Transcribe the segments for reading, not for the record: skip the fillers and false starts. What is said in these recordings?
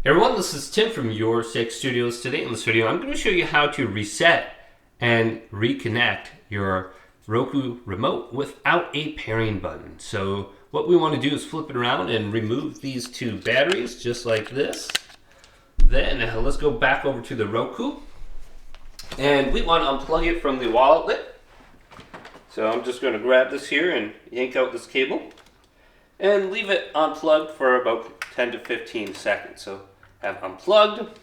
Hey everyone, this is Tim from Your Six Studios. Today in this video, I'm going to show you how to reset and reconnect your Roku remote without a pairing button. So what we want to do is flip it around and remove these two batteries just like this. Then let's go back over to the Roku and we want to unplug it from the wall outlet. So I'm just going to grab this here and yank out this cable and leave it unplugged for about 10 to 15 seconds. So have unplugged,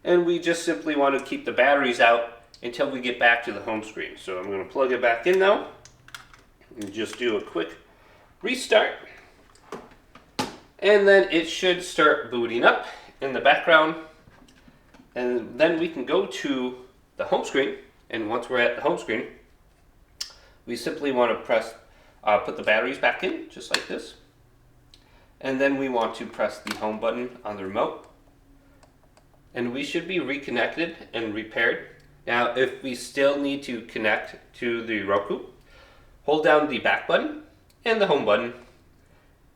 and we just simply want to keep the batteries out until we get back to the home screen. So I'm going to plug it back in now and just do a quick restart, and then it should start booting up in the background, and then we can go to the home screen. And once we're at the home screen, we simply want to press put the batteries back in just like this, and then we want to press the home button on the remote, and we should be reconnected and repaired. Now if we still need to connect to the Roku, hold down the back button and the home button,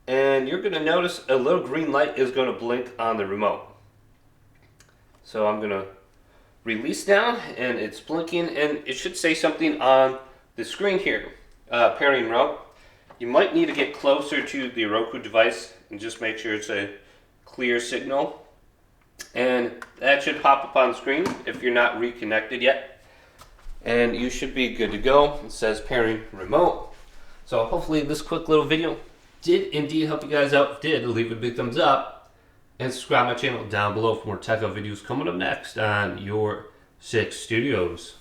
and you're going to notice a little green light is going to blink on the remote. So I'm going to release down, and it's blinking, and it should say something on the screen here, pairing remote. You might need to get closer to the Roku device and just make sure it's a clear signal, and that should pop up on the screen if you're not reconnected yet, and you should be good to go. It says pairing remote. So hopefully this quick little video did indeed help you guys out. If it did, leave a big thumbs up and subscribe my channel down below for more tech videos coming up next on Your Six Studios.